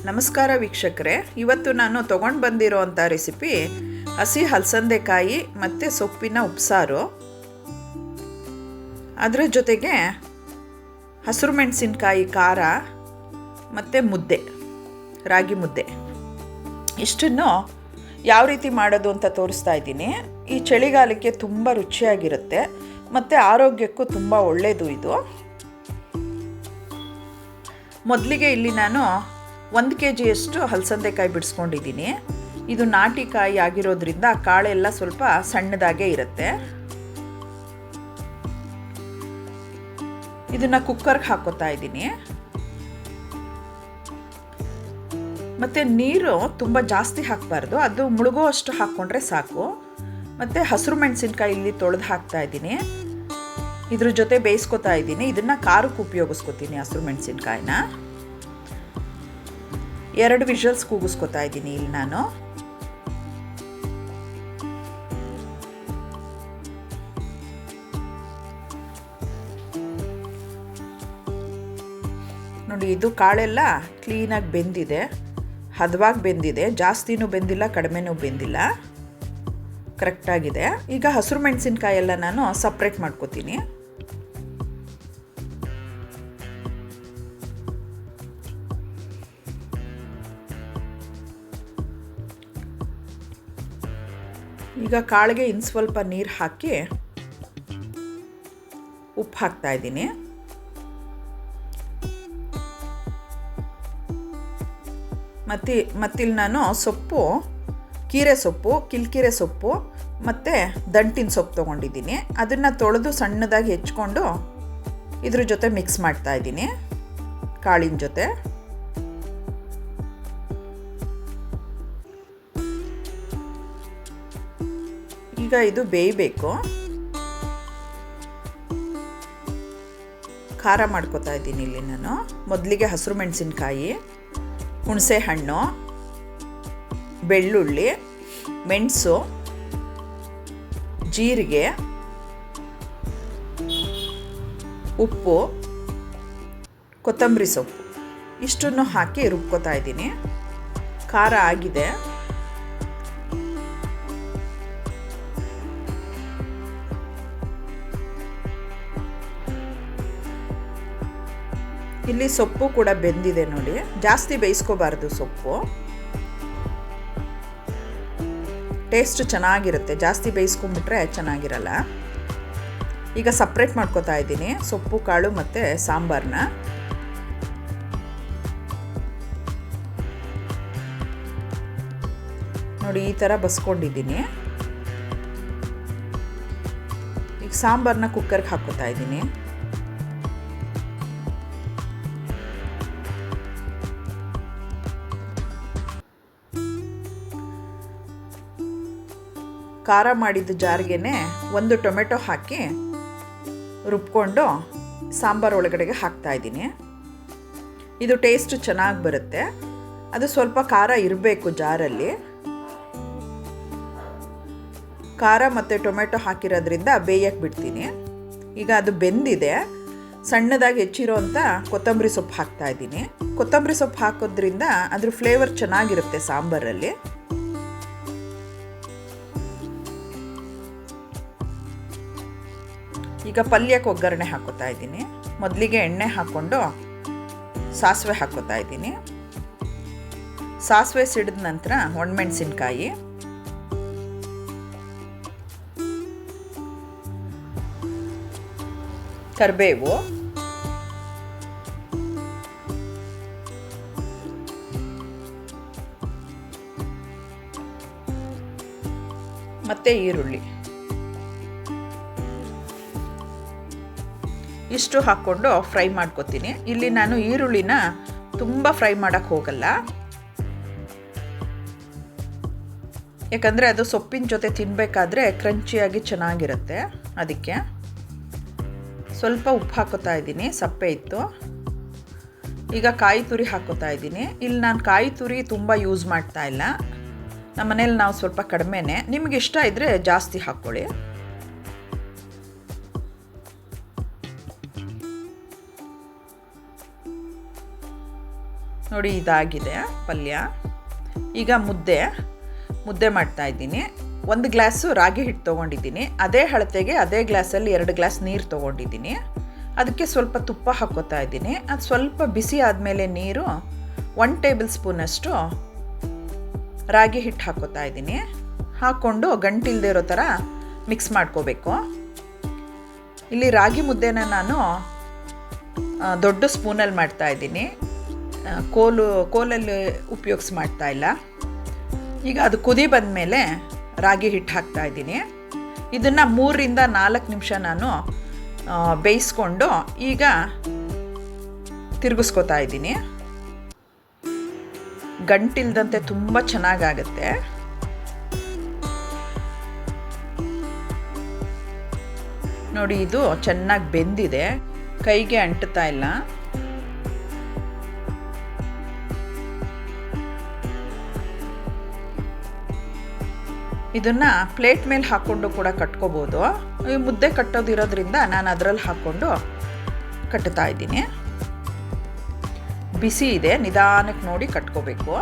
ನಮಸ್ಕಾರ ವೀಕ್ಷಕರೇ, ಇವತ್ತು ನಾನು ತೊಗೊಂಡು ಬಂದಿರೋವಂಥ ರೆಸಿಪಿ ಹಸಿ ಹಲಸಂದೆಕಾಯಿ ಮತ್ತು ಸೊಪ್ಪಿನ ಉಪ್ಸಾರು. ಅದರ ಜೊತೆಗೆ ಹಸಿರು ಮೆಣಸಿನಕಾಯಿ ಖಾರ ಮತ್ತು ಮುದ್ದೆ, ರಾಗಿ ಮುದ್ದೆ. ಇಷ್ಟನ್ನು ಯಾವ ರೀತಿ ಮಾಡೋದು ಅಂತ ತೋರಿಸ್ತಾ ಇದ್ದೀನಿ. ಈ ಚಳಿಗಾಲಕ್ಕೆ ತುಂಬ ರುಚಿಯಾಗಿರುತ್ತೆ ಮತ್ತು ಆರೋಗ್ಯಕ್ಕೂ ತುಂಬ ಒಳ್ಳೆಯದು ಇದು. ಮೊದಲಿಗೆ ಇಲ್ಲಿ ನಾನು 1 kgಯಷ್ಟು ಹಲಸಂದೆಕಾಯಿ ಬಿಡಿಸ್ಕೊಂಡಿದ್ದೀನಿ. ಇದು ನಾಟಿ ಕಾಯಿ ಆಗಿರೋದ್ರಿಂದ ಕಾಳೆಲ್ಲ ಸ್ವಲ್ಪ ಸಣ್ಣದಾಗೇ ಇರುತ್ತೆ. ಇದನ್ನು ಕುಕ್ಕರ್ಗೆ ಹಾಕೋತಾ ಇದ್ದೀನಿ. ಮತ್ತು ನೀರು ತುಂಬ ಜಾಸ್ತಿ ಹಾಕಬಾರ್ದು, ಅದು ಮುಳುಗೋ ಅಷ್ಟು ಹಾಕ್ಕೊಂಡ್ರೆ ಸಾಕು. ಮತ್ತು ಹಸಿರು ಮೆಣಸಿನ್ಕಾಯಿ ಇಲ್ಲಿ ತೊಳೆದು ಹಾಕ್ತಾ ಇದ್ದೀನಿ. ಇದ್ರ ಜೊತೆ ಬೇಯಿಸ್ಕೊತಾ ಇದ್ದೀನಿ. ಇದನ್ನು ಖಾರಕ್ಕೆ ಉಪಯೋಗಿಸ್ಕೊತೀನಿ. ಹಸಿರು ಮೆಣಸಿನ್ಕಾಯಿನ 2 ವಿಷಲ್ಸ್ ಕೂಗಿಸ್ಕೊತಾ ಇದ್ದೀನಿ ಇಲ್ಲಿ ನಾನು. ನೋಡಿ, ಇದು ಕಾಳೆಲ್ಲ ಕ್ಲೀನಾಗಿ ಬೆಂದಿದೆ, ಹದವಾಗಿ ಬೆಂದಿದೆ. ಜಾಸ್ತಿನೂ ಬೆಂದಿಲ್ಲ, ಕಡಿಮೆನೂ ಬೆಂದಿಲ್ಲ, ಕರೆಕ್ಟಾಗಿದೆ. ಈಗ ಹಸಿರು ಮೆಣಸಿನ್ಕಾಯಿ ಎಲ್ಲ ನಾನು ಸಪ್ರೇಟ್ ಮಾಡ್ಕೋತೀನಿ. ಈಗ ಕಾಳಿಗೆ ಇನ್ನು ಸ್ವಲ್ಪ ನೀರು ಹಾಕಿ ಉಪ್ಪು ಹಾಕ್ತಾ ಇದ್ದೀನಿ. ಮತ್ತಿಲ್ಲಿ ನಾನು ಸೊಪ್ಪು, ಕೀರೆ ಸೊಪ್ಪು, ಕಿಲ್ಕಿರೆ ಸೊಪ್ಪು ಮತ್ತು ದಂಟಿನ ಸೊಪ್ಪು ತೊಗೊಂಡಿದ್ದೀನಿ. ಅದನ್ನು ತೊಳೆದು ಸಣ್ಣದಾಗಿ ಹೆಚ್ಕೊಂಡು ಇದ್ರ ಜೊತೆ ಮಿಕ್ಸ್ ಮಾಡ್ತಾ ಇದ್ದೀನಿ, ಕಾಳಿನ ಜೊತೆ. ಈಗ ಇದು ಬೇಯಬೇಕು. ಖಾರ ಮಾಡ್ಕೋತಾ ಇದ್ದೀನಿ ಇಲ್ಲಿ ನಾನು. ಮೊದಲಿಗೆ ಹಸಿರು ಮೆಣಸಿನ್ಕಾಯಿ, ಹುಣಸೆ ಹಣ್ಣು, ಬೆಳ್ಳುಳ್ಳಿ, ಮೆಣಸು, ಜೀರಿಗೆ, ಉಪ್ಪು, ಕೊತ್ತಂಬರಿ ಸೊಪ್ಪು ಇಷ್ಟನ್ನು ಹಾಕಿ ರುಬ್ಕೋತಾ ಇದ್ದೀನಿ. ಖಾರ ಆಗಿದೆ. ಇಲ್ಲಿ ಸೊಪ್ಪು ಕೂಡ ಬೆಂದಿದೆ ನೋಡಿ. ಜಾಸ್ತಿ ಬೇಯಿಸ್ಕೋಬಾರ್ದು ಸೊಪ್ಪು, ಟೇಸ್ಟ್ ಚೆನ್ನಾಗಿರುತ್ತೆ. ಜಾಸ್ತಿ ಬೇಯಿಸ್ಕೊಂಡ್ಬಿಟ್ರೆ ಚೆನ್ನಾಗಿರಲ್ಲ. ಈಗ ಸಪ್ರೇಟ್ ಮಾಡ್ಕೋತಾ ಇದ್ದೀನಿ ಸೊಪ್ಪು, ಕಾಳು ಮತ್ತು ಸಾಂಬಾರನ್ನ. ನೋಡಿ, ಈ ಥರ ಬಸ್ಕೊಂಡಿದ್ದೀನಿ. ಈಗ ಸಾಂಬಾರನ್ನ ಕುಕ್ಕರ್ಗೆ ಹಾಕೋತಾ ಇದ್ದೀನಿ. ಖಾರ ಮಾಡಿದ ಜಾರ್ಗೆ 1 ಟೊಮೆಟೊ ಹಾಕಿ ರುಬ್ಕೊಂಡು ಸಾಂಬಾರು ಒಳಗಡೆಗೆ ಹಾಕ್ತಾಯಿದ್ದೀನಿ. ಇದು ಟೇಸ್ಟ್ ಚೆನ್ನಾಗಿ ಬರುತ್ತೆ. ಅದು ಸ್ವಲ್ಪ ಖಾರ ಇರಬೇಕು ಜಾರಲ್ಲಿ. ಖಾರ ಮತ್ತು ಟೊಮೆಟೊ ಹಾಕಿರೋದ್ರಿಂದ ಬೇಯಕ್ಕೆ ಬಿಡ್ತೀನಿ. ಈಗ ಅದು ಬೆಂದಿದೆ. ಸಣ್ಣದಾಗಿ ಹೆಚ್ಚಿರೋಂಥ ಕೊತ್ತಂಬರಿ ಸೊಪ್ಪು ಹಾಕ್ತಾಯಿದ್ದೀನಿ. ಕೊತ್ತಂಬರಿ ಸೊಪ್ಪು ಹಾಕೋದ್ರಿಂದ ಅದ್ರ ಫ್ಲೇವರ್ ಚೆನ್ನಾಗಿರುತ್ತೆ ಸಾಂಬಾರಲ್ಲಿ. ಈಗ ಪಲ್ಯಕ್ಕೆ ಒಗ್ಗರಣೆ ಹಾಕೋತಾ ಇದ್ದೀನಿ. ಮೊದಲಿಗೆ ಎಣ್ಣೆ ಹಾಕ್ಕೊಂಡು ಸಾಸಿವೆ ಹಾಕೋತಾ ಇದ್ದೀನಿ. ಸಾಸಿವೆ ಸಿಡಿದ ನಂತರ ಒಣಮೆಣಸಿನ್ಕಾಯಿ, ಕರಿಬೇವು, ಮತ್ತು ಈರುಳ್ಳಿ ಇಷ್ಟು ಹಾಕ್ಕೊಂಡು ಫ್ರೈ ಮಾಡ್ಕೊತೀನಿ. ಇಲ್ಲಿ ನಾನು ಈರುಳ್ಳಿನ ತುಂಬ ಫ್ರೈ ಮಾಡೋಕ್ಕೆ ಹೋಗಲ್ಲ, ಯಾಕಂದರೆ ಅದು ಸೊಪ್ಪಿನ ಜೊತೆ ತಿನ್ನಬೇಕಾದ್ರೆ ಕ್ರಂಚಿಯಾಗಿ ಚೆನ್ನಾಗಿರುತ್ತೆ. ಅದಕ್ಕೆ ಸ್ವಲ್ಪ ಉಪ್ಪು ಹಾಕೋತಾ ಇದ್ದೀನಿ, ಸಪ್ಪೆ ಇತ್ತು. ಈಗ ಕಾಯಿ ತುರಿ ಹಾಕೋತಾ ಇದ್ದೀನಿ. ಇಲ್ಲಿ ನಾನು ಕಾಯಿ ತುರಿ ತುಂಬ ಯೂಸ್ ಮಾಡ್ತಾ ಇಲ್ಲ. ನಮ್ಮ ಮನೇಲಿ ನಾವು ಸ್ವಲ್ಪ ಕಡಿಮೆನೇ. ನಿಮಗೆ ಇಷ್ಟ ಇದ್ದರೆ ಜಾಸ್ತಿ ಹಾಕ್ಕೊಳ್ಳಿ. ನೋಡಿ ಇದಾಗಿದೆ ಪಲ್ಯ. ಈಗ ಮುದ್ದೆ ಮಾಡ್ತಾಯಿದ್ದೀನಿ. 1 ಗ್ಲಾಸು ರಾಗಿ ಹಿಟ್ಟು ತೊಗೊಂಡಿದ್ದೀನಿ. ಅದೇ ಅಳತೆಗೆ ಅದೇ ಗ್ಲಾಸಲ್ಲಿ 2 ಗ್ಲಾಸ್ ನೀರು ತೊಗೊಂಡಿದ್ದೀನಿ. ಅದಕ್ಕೆ ಸ್ವಲ್ಪ ತುಪ್ಪ ಹಾಕ್ಕೋತಾ ಇದ್ದೀನಿ. ಅದು ಸ್ವಲ್ಪ ಬಿಸಿ ಆದಮೇಲೆ ನೀರು 1 ಟೇಬಲ್ ಸ್ಪೂನಷ್ಟು ರಾಗಿ ಹಿಟ್ಟು ಹಾಕ್ಕೋತಾ ಇದ್ದೀನಿ. ಹಾಕ್ಕೊಂಡು ಗಂಟಿಲ್ದೇ ಇರೋ ಥರ ಮಿಕ್ಸ್ ಮಾಡ್ಕೋಬೇಕು. ಇಲ್ಲಿ ರಾಗಿ ಮುದ್ದೆನ ನಾನು ದೊಡ್ಡ ಸ್ಪೂನಲ್ಲಿ ಮಾಡ್ತಾಯಿದ್ದೀನಿ, ಕೋಲಲ್ಲಿ ಉಪಯೋಗಿಸಿ ಮಾಡ್ತಾಯಿಲ್ಲ. ಈಗ ಅದು ಕುದಿ ಬಂದಮೇಲೆ ರಾಗಿ ಹಿಟ್ಟು ಹಾಕ್ತಾಯಿದ್ದೀನಿ. ಇದನ್ನು 3 ರಿಂದ 4 ನಿಮಿಷ ನಾನು ಬೇಯಿಸ್ಕೊಂಡು ಈಗ ತಿರುಗಿಸ್ಕೊತಾ ಇದ್ದೀನಿ. ಗಂಟಿಲ್ದಂತೆ ತುಂಬ ಚೆನ್ನಾಗಾಗುತ್ತೆ. ನೋಡಿ ಇದು ಚೆನ್ನಾಗಿ ಬೆಂದಿದೆ, ಕೈಗೆ ಅಂಟುತ್ತಾ ಇಲ್ಲ. ಇದನ್ನು ಪ್ಲೇಟ್ ಮೇಲೆ ಹಾಕ್ಕೊಂಡು ಕೂಡ ಕಟ್ಕೋಬೋದು. ಈ ಮುದ್ದೆ ಕಟ್ಟೋದಿರೋದ್ರಿಂದ ನಾನು ಅದರಲ್ಲಿ ಹಾಕ್ಕೊಂಡು ಕಟ್ಟುತ್ತಾ ಇದ್ದೀನಿ. ಬಿಸಿ ಇದೆ, ನಿಧಾನಕ್ಕೆ ನೋಡಿ ಕಟ್ಕೋಬೇಕು.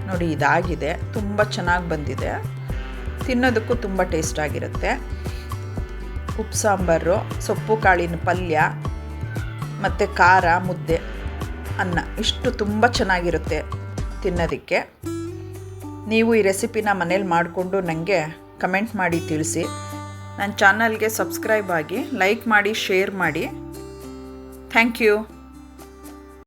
ನೋಡಿ ಇದಾಗಿದೆ, ತುಂಬ ಚೆನ್ನಾಗಿ ಬಂದಿದೆ. ತಿನ್ನೋದಕ್ಕೂ ತುಂಬ ಟೇಸ್ಟಾಗಿರುತ್ತೆ. ಉಪ್ಪು ಸಾಂಬಾರು, ಸೊಪ್ಪು ಕಾಳಿನ ಪಲ್ಯ ಮತ್ತು ಖಾರ, ಮುದ್ದೆ, ಅನ್ನ ಇಷ್ಟು ತುಂಬ ಚೆನ್ನಾಗಿರುತ್ತೆ ತಿನ್ನೋದಕ್ಕೆ. ನೀವು ಈ ರೆಸಿಪಿನ ಮನೇಲಿ ಮಾಡಿಕೊಂಡು ನನಗೆ ಕಮೆಂಟ್ ಮಾಡಿ ತಿಳಿಸಿ. ನನ್ನ ಚಾನಲ್ಗೆ ಸಬ್ಸ್ಕ್ರೈಬ್ ಆಗಿ, ಲೈಕ್ ಮಾಡಿ, ಶೇರ್ ಮಾಡಿ. Thank you.